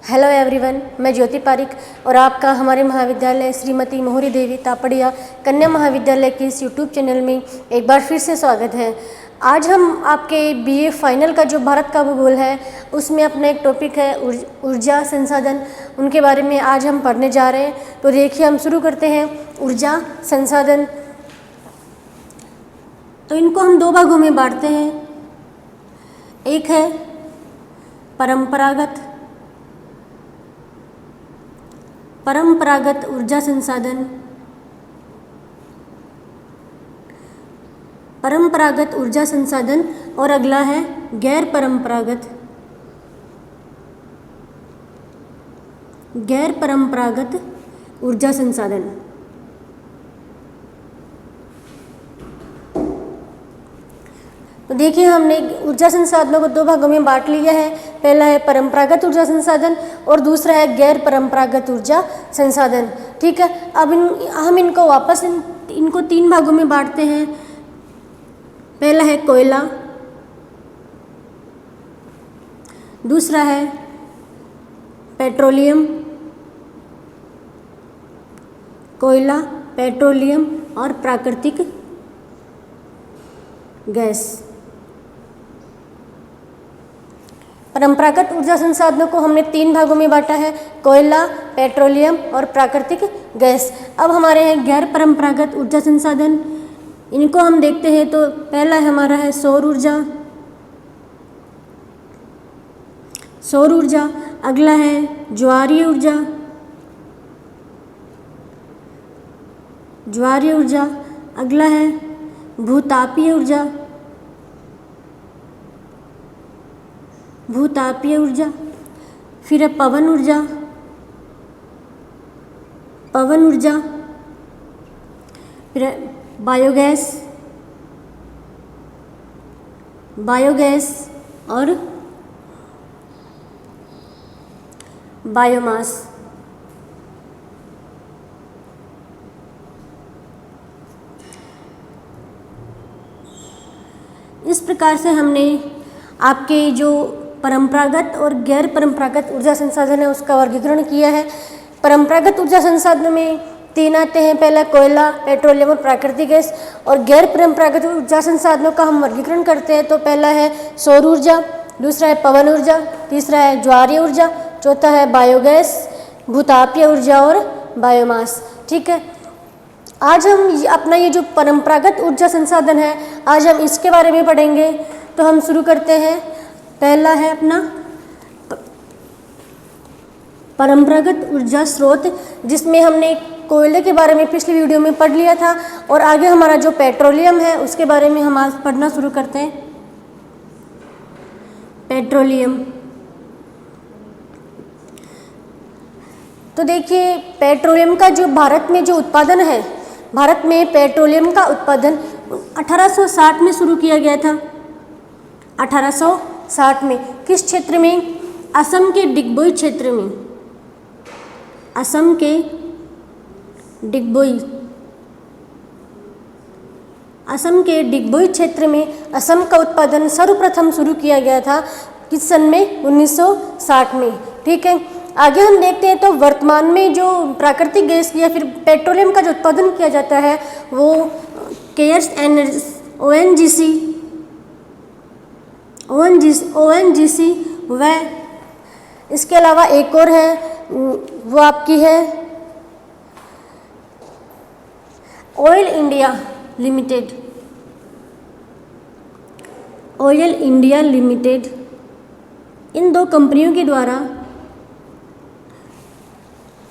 Hello everyone, मैं ज्योति पारिक और आपका हमारे महाविद्यालय श्रीमती मोहरी देवी तापड़िया कन्या महाविद्यालय के इस यूट्यूब चैनल में एक बार फिर से स्वागत है। आज हम आपके बीए फाइनल का जो भारत का भूगोल है उसमें अपना एक टॉपिक है ऊर्जा संसाधन, उनके बारे में आज हम पढ़ने जा रहे हैं। तो देखिए हम शुरू करते हैं। ऊर्जा संसाधन, तो इनको हम दो भागों में बांटते हैं। एक है परंपरागत ऊर्जा संसाधन, परंपरागत ऊर्जा संसाधन, और अगला है गैर परंपरागत ऊर्जा संसाधन। तो देखिए हमने ऊर्जा संसाधनों को दो भागों में बांट लिया है। पहला है परंपरागत ऊर्जा संसाधन और दूसरा है गैर परंपरागत ऊर्जा संसाधन। ठीक है, अब हम इनको वापस इनको तीन भागों में बांटते हैं। पहला है कोयला, दूसरा है पेट्रोलियम, कोयला, पेट्रोलियम और प्राकृतिक गैस। परंपरागत ऊर्जा संसाधनों को हमने तीन भागों में बांटा है, कोयला, पेट्रोलियम और प्राकृतिक गैस। अब हमारे हैं गैर परंपरागत ऊर्जा संसाधन, इनको हम देखते हैं। तो पहला हमारा है सौर ऊर्जा, अगला है ज्वारीय ऊर्जा, अगला है भूतापीय ऊर्जा, फिर है पवन ऊर्जा, फिर है बायोगैस और बायोमास। इस प्रकार से हमने आपके जो परंपरागत और गैर परंपरागत ऊर्जा संसाधन है उसका वर्गीकरण किया है। परंपरागत ऊर्जा संसाधन में तीन आते हैं, पहला कोयला, पेट्रोलियम और प्राकृतिक गैस। और गैर परंपरागत ऊर्जा संसाधनों का हम वर्गीकरण करते हैं। तो पहला है सौर ऊर्जा, दूसरा है पवन ऊर्जा, तीसरा है ज्वारीय ऊर्जा, चौथा है बायोगैस, भूतापीय ऊर्जा और बायोमास। ठीक है, आज हम अपना ये जो परंपरागत ऊर्जा संसाधन है आज हम इसके बारे में पढ़ेंगे। तो हम शुरू करते हैं। पहला है अपना परंपरागत ऊर्जा स्रोत, जिसमें हमने कोयले के बारे में पिछली वीडियो में पढ़ लिया था। और आगे हमारा जो पेट्रोलियम है उसके बारे में हम आज पढ़ना शुरू करते हैं। पेट्रोलियम, तो देखिए पेट्रोलियम का जो भारत में जो उत्पादन है, भारत में पेट्रोलियम का उत्पादन 1860 में शुरू किया गया था। 1860 में किस क्षेत्र में? असम के डिगबोई क्षेत्र में। असम के डिगबोई क्षेत्र में असम का उत्पादन सर्वप्रथम शुरू किया गया था। किस सन में? 1960 में। ठीक है, आगे हम देखते हैं। तो वर्तमान में जो प्राकृतिक गैस या फिर पेट्रोलियम का जो उत्पादन किया जाता है वो केयर्स एनर्जी, ONGC व इसके अलावा एक और है, वो आपकी है ऑयल इंडिया लिमिटेड। इन दो कंपनियों के द्वारा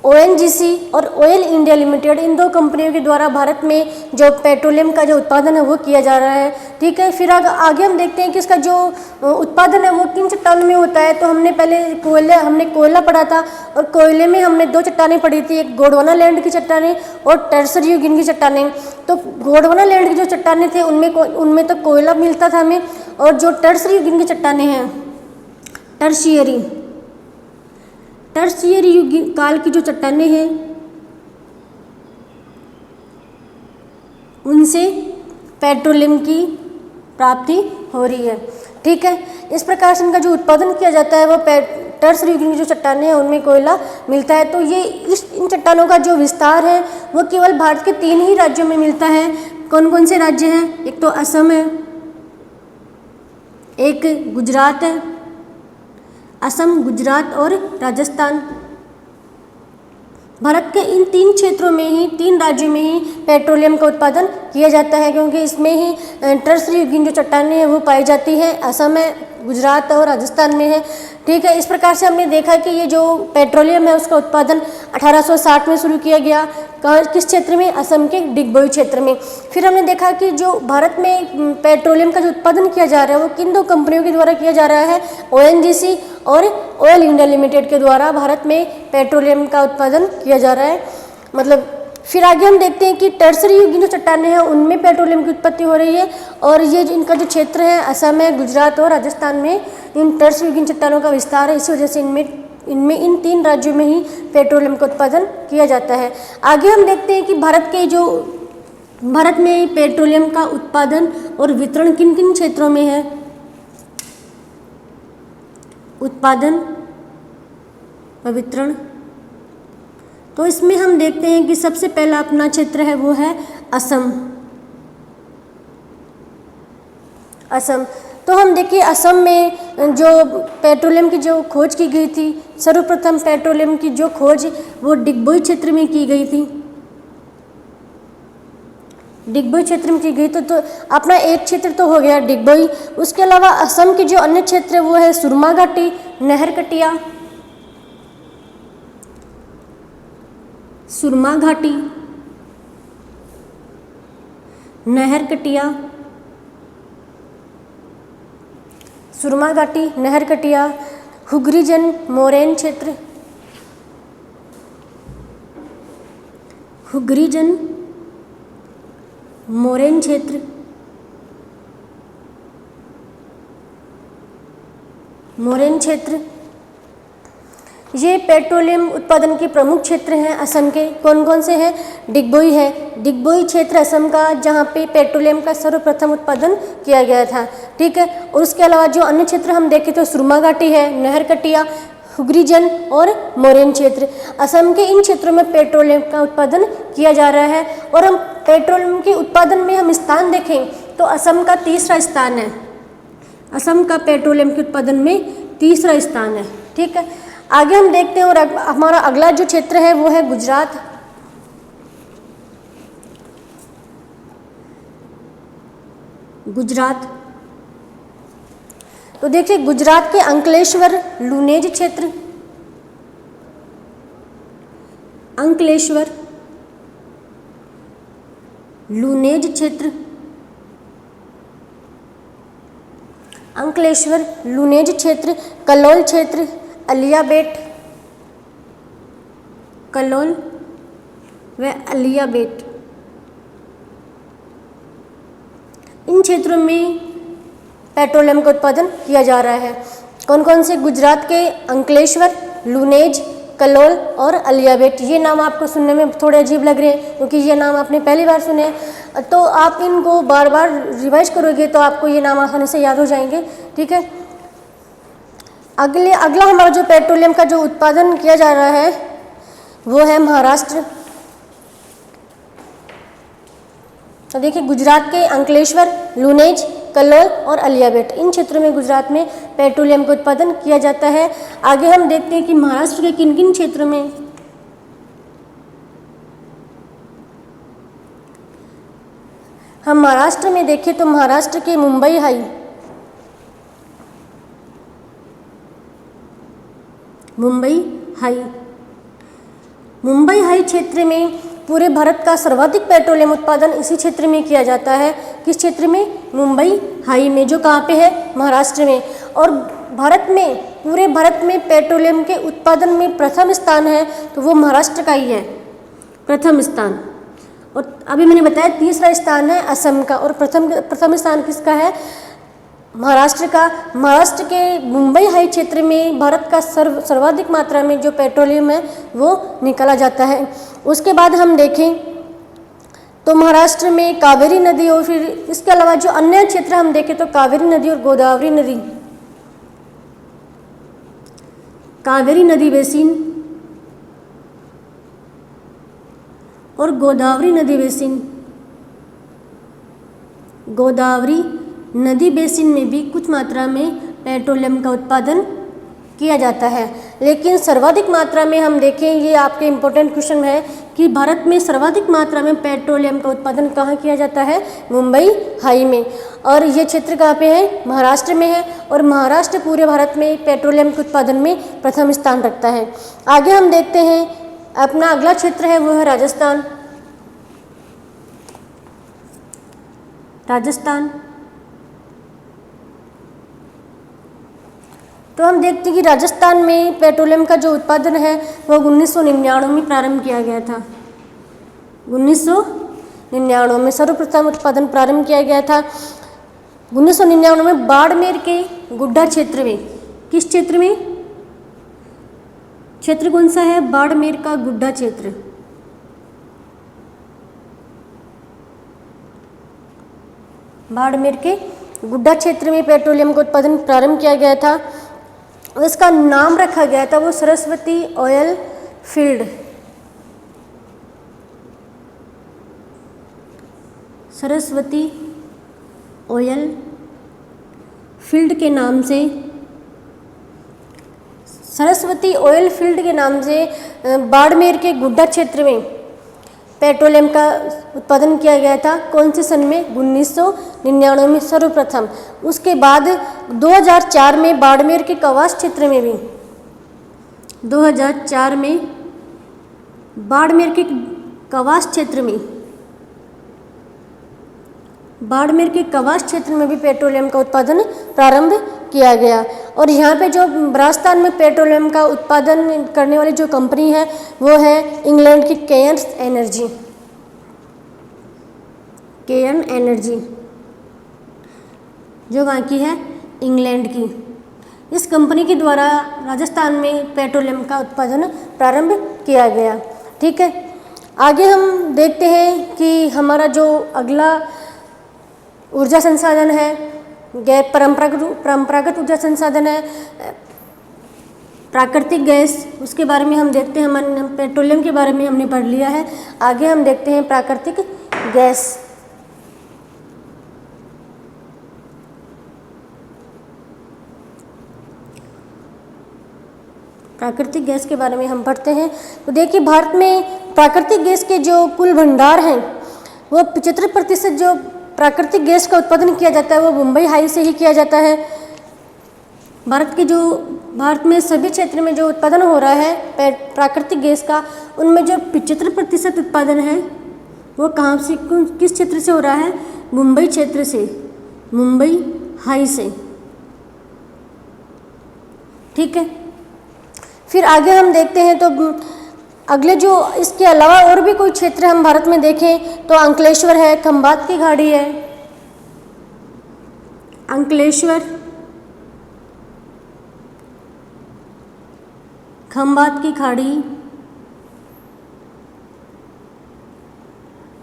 ONGC और ऑयल इंडिया लिमिटेड, इन दो कंपनियों के द्वारा भारत में जो पेट्रोलियम का जो उत्पादन है वो किया जा रहा है। ठीक है, फिर आगे हम देखते हैं कि इसका जो उत्पादन है वो किन चट्टानों में होता है। तो हमने पहले कोयला पढ़ा था और कोयले में हमने दो चट्टानें पढ़ी थी, एक गोंडवाना लैंड की चट्टानें और टर्सरी युगीन की चट्टानें। तो गोंडवाना लैंड की जो चट्टानें थे उनमें तो कोयला मिलता था हमें, और जो टर्सरी युगीन की चट्टानें हैं, टर्शियरी युग काल की जो चट्टानें हैं उनसे पेट्रोलियम की प्राप्ति हो रही है। ठीक है, इस प्रकार से इनका जो उत्पादन किया जाता है वो टर्सरी युगीन की जो चट्टानें हैं उनमें कोयला मिलता है। तो ये इन चट्टानों का जो विस्तार है वो केवल भारत के 3 ही राज्यों में मिलता है। कौन कौन से राज्य हैं? एक तो असम है, एक गुजरात है, असम, गुजरात और राजस्थान। भारत के इन 3 क्षेत्रों में ही, 3 राज्यों में ही पेट्रोलियम का उत्पादन किया जाता है, क्योंकि इसमें ही टर्सरी युगीन जो चट्टानें हैं वो पाई जाती हैं। असम है, गुजरात और राजस्थान में है। ठीक है, इस प्रकार से हमने देखा कि ये जो पेट्रोलियम है उसका उत्पादन 1860 में शुरू किया गया। कहाँ, किस क्षेत्र में? असम के डिगबोई क्षेत्र में। फिर हमने देखा कि जो भारत में पेट्रोलियम का जो उत्पादन किया जा रहा है वो किन 2 कंपनियों के द्वारा किया जा रहा है? ONGC और ऑयल इंडिया लिमिटेड के द्वारा भारत में पेट्रोलियम का उत्पादन किया जा रहा है। मतलब फिर आगे हम देखते हैं कि टर्सरी युगीन जो चट्टानें हैं उनमें पेट्रोलियम की उत्पत्ति हो रही है, और ये इनका जो क्षेत्र है असम है, गुजरात और राजस्थान में इन टर्सरी युगीन चट्टानों का विस्तार है। इसी वजह से इन 3 राज्यों में ही पेट्रोलियम का उत्पादन किया जाता है। आगे हम देखते हैं कि भारत में पेट्रोलियम का उत्पादन और वितरण किन किन क्षेत्रों में है। उत्पादन और वितरण, तो इसमें हम देखते हैं कि सबसे पहला अपना क्षेत्र है वो है असम। असम, तो हम देखिए असम में जो पेट्रोलियम की जो खोज की गई थी, सर्वप्रथम पेट्रोलियम की जो खोज वो डिगबोई क्षेत्र में की गई थी। डिगबोई क्षेत्र में की गई तो अपना एक क्षेत्र तो हो गया डिगबोई। उसके अलावा असम के जो अन्य क्षेत्र है वो है सुरमा घाटी, नहरकटिया, सुरमा घाटी, नहरकटिया, सुरमा घाटी, नहरकटिया, हुगरीजन मोरेन क्षेत्र, हुगरीजन मोरेन क्षेत्र, मोरेन क्षेत्र, ये पेट्रोलियम उत्पादन के प्रमुख क्षेत्र हैं असम के। कौन कौन से हैं? डिगबोई है, डिगबोई क्षेत्र असम का, जहाँ पे पेट्रोलियम का सर्वप्रथम उत्पादन किया गया था। ठीक है, और उसके अलावा जो अन्य क्षेत्र हम देखें तो सुरमा घाटी है, नहरकटिया, हुगरीजन और मोरेन क्षेत्र। असम के इन क्षेत्रों में पेट्रोलियम का उत्पादन किया जा रहा है। और हम पेट्रोलियम के उत्पादन में हम स्थान देखें तो असम का 3रा स्थान है। असम का पेट्रोलियम के उत्पादन में 3रा स्थान है। ठीक है, आगे हम देखते हैं और हमारा अगला जो क्षेत्र है वो है गुजरात। गुजरात, तो देखिए गुजरात के अंकलेश्वर, लुनेज क्षेत्र, अंकलेश्वर, लुनेज क्षेत्र, अंकलेश्वर, लुनेज क्षेत्र, कलोल क्षेत्र, अलियाबेट, कलोल व अलियाबेट, इन क्षेत्रों में पेट्रोलियम का उत्पादन किया जा रहा है। कौन कौन से? गुजरात के अंकलेश्वर, लुनेज, कलोल और अलियाबेट। ये नाम आपको सुनने में थोड़े अजीब लग रहे हैं क्योंकि ये नाम आपने पहली बार सुने हैं, तो आप इनको बार बार रिवाइज करोगे तो आपको ये नाम आसानी से याद हो जाएंगे। ठीक है, अगला हमारा जो पेट्रोलियम का जो उत्पादन किया जा रहा है वो है महाराष्ट्र। तो देखिए गुजरात के अंकलेश्वर, लुनेज, कलोल और अलियाबेट, इन क्षेत्रों में गुजरात में पेट्रोलियम का उत्पादन किया जाता है। आगे हम देखते हैं कि महाराष्ट्र के किन किन क्षेत्रों में हम महाराष्ट्र में देखें तो महाराष्ट्र के Mumbai high, Mumbai high, Mumbai high क्षेत्र में पूरे भारत का सर्वाधिक पेट्रोलियम उत्पादन इसी क्षेत्र में किया जाता है। किस क्षेत्र में? मुंबई हाई में, जो कहाँ पे है? महाराष्ट्र में। और भारत में, पूरे भारत में पेट्रोलियम के उत्पादन में प्रथम स्थान है तो वो महाराष्ट्र का ही है, प्रथम स्थान। और अभी मैंने बताया 3रा स्थान है असम का, और प्रथम स्थान किसका है? महाराष्ट्र का। महाराष्ट्र के मुंबई हाई क्षेत्र में भारत का सर्वाधिक मात्रा में जो पेट्रोलियम है वो निकाला जाता है। उसके बाद हम देखें तो महाराष्ट्र में कावेरी नदी, और फिर इसके अलावा जो अन्य क्षेत्र हम देखें तो कावेरी नदी और गोदावरी नदी, कावेरी नदी बेसिन और गोदावरी नदी बेसिन। गोदावरी नदी बेसिन में भी कुछ मात्रा में पेट्रोलियम का उत्पादन किया जाता है, लेकिन सर्वाधिक मात्रा में हम देखें, ये आपके इम्पोर्टेंट क्वेश्चन है कि भारत में सर्वाधिक मात्रा में पेट्रोलियम का उत्पादन कहाँ किया जाता है? मुंबई हाई में। और ये क्षेत्र कहाँ पे है? महाराष्ट्र में है, और महाराष्ट्र पूरे भारत में पेट्रोलियम के उत्पादन में प्रथम स्थान रखता है। आगे हम देखते हैं अपना अगला क्षेत्र है वो है राजस्थान। राजस्थान तो हम देखते हैं कि राजस्थान में पेट्रोलियम का जो उत्पादन है वो 1999 में प्रारंभ किया गया था। 1999 में सर्वप्रथम उत्पादन प्रारंभ किया गया था। 1999 में बाड़मेर के गुड्डा क्षेत्र में, किस क्षेत्र में? क्षेत्र कौन सा है? बाड़मेर का गुड्डा क्षेत्र। बाड़मेर के गुड्डा क्षेत्र में पेट्रोलियम का उत्पादन प्रारंभ किया गया था। इसका नाम रखा गया था वो Saraswati oil field. Saraswati oil field के नाम से, सरस्वती ऑयल फील्ड के नाम से बाड़मेर के गुड्डा क्षेत्र में पेट्रोलियम का उत्पादन किया गया था। कौन से सन में? 1999 में सर्वप्रथम। उसके बाद 2004 में बाड़मेर के कवास क्षेत्र में भी, 2004 में बाड़मेर के कवास क्षेत्र में, बाड़मेर के कवास क्षेत्र में भी पेट्रोलियम का उत्पादन प्रारंभ किया गया। और यहाँ पे जो राजस्थान में पेट्रोलियम का उत्पादन करने वाली जो कंपनी है वो है इंग्लैंड की केयन एनर्जी। केयन एनर्जी जो वहाँ की है इंग्लैंड की। इस कंपनी के द्वारा राजस्थान में पेट्रोलियम का उत्पादन प्रारंभ किया गया। ठीक है, आगे हम देखते हैं कि हमारा जो अगला ऊर्जा संसाधन है परंपरागत ऊर्जा संसाधन है प्राकृतिक गैस। उसके बारे में हम देखते हैं। हमने पेट्रोलियम के बारे में हमने पढ़ लिया है, आगे हम देखते हैं प्राकृतिक गैस। प्राकृतिक गैस के बारे में हम पढ़ते हैं। तो देखिए, भारत में प्राकृतिक गैस के जो कुल भंडार हैं वो 75% जो प्राकृतिक गैस का उत्पादन किया जाता है वो मुंबई हाई से ही किया जाता है। भारत में सभी क्षेत्र में जो उत्पादन हो रहा है प्राकृतिक गैस का, उनमें जो 75% उत्पादन है वो कहाँ से, किस क्षेत्र से हो रहा है? मुंबई क्षेत्र से, मुंबई हाई से। ठीक है, फिर आगे हम देखते हैं तो अगले जो इसके अलावा और भी कोई क्षेत्र हम भारत में देखें तो अंकलेश्वर है, खंबात की खाड़ी है, अंकलेश्वर, खंबात की खाड़ी,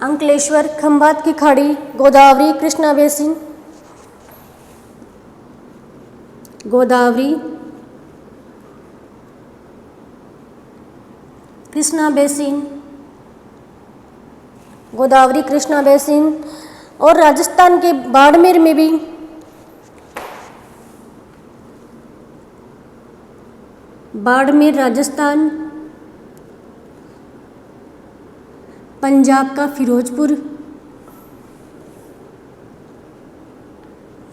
अंकलेश्वर, खंबात की खाड़ी, Godavari, Krishna basin, Godavari, Krishna basin, Godavari, Krishna basin. और राजस्थान के बाड़मेर में भी बाड़मेर राजस्थान, पंजाब का फिरोजपुर,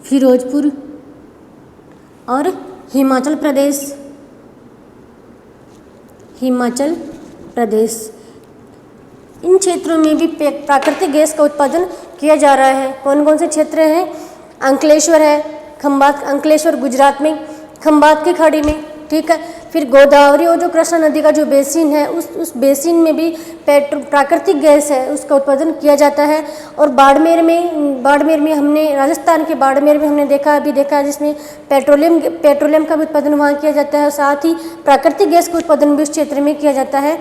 फिरोजपुर और हिमाचल प्रदेश, हिमाचल प्रदेश। इन क्षेत्रों में भी प्राकृतिक गैस का उत्पादन किया जा रहा है। कौन कौन से क्षेत्र हैं? अंकलेश्वर है, खंबात, अंकलेश्वर गुजरात में, खंबात की खाड़ी में। ठीक है, फिर गोदावरी और जो कृष्णा नदी का जो बेसिन है उस बेसिन में भी प्राकृतिक गैस है उसका उत्पादन किया जाता है। और बाड़मेर में हमने राजस्थान के बाड़मेर में हमने देखा है जिसमें पेट्रोलियम का भी उत्पादन वहाँ किया जाता है, साथ ही प्राकृतिक गैस का उत्पादन भी उस क्षेत्र में किया जाता है।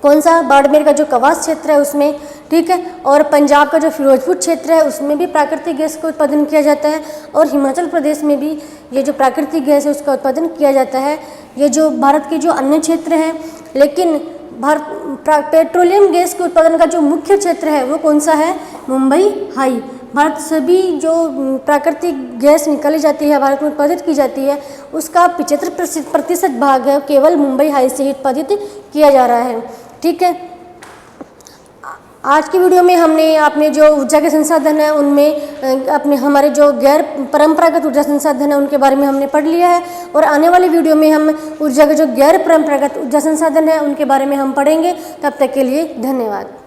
कौन सा, बाड़मेर का जो कवास क्षेत्र है उसमें, ठीक है, और पंजाब का जो फिरोजपुर क्षेत्र है उसमें भी प्राकृतिक गैस का उत्पादन किया जाता है, और हिमाचल प्रदेश में भी ये जो प्राकृतिक गैस है उसका उत्पादन किया जाता है। ये जो भारत के जो अन्य क्षेत्र हैं, लेकिन पेट्रोलियम गैस के उत्पादन का जो मुख्य क्षेत्र है वो कौन सा है, मुंबई हाई। भारत सभी जो प्राकृतिक गैस निकाली जाती है, भारत में उत्पादित की जाती है, उसका 75% भाग है केवल मुंबई हाई से ही उत्पादित किया जा रहा है, ठीक है। आज की वीडियो में हमने अपने जो ऊर्जा के संसाधन हैं उनमें अपने हमारे जो गैर परंपरागत ऊर्जा संसाधन हैं उनके बारे में हमने पढ़ लिया है, और आने वाली वीडियो में हम ऊर्जा के जो गैर परंपरागत ऊर्जा संसाधन हैं उनके बारे में हम पढ़ेंगे। तब तक के लिए धन्यवाद।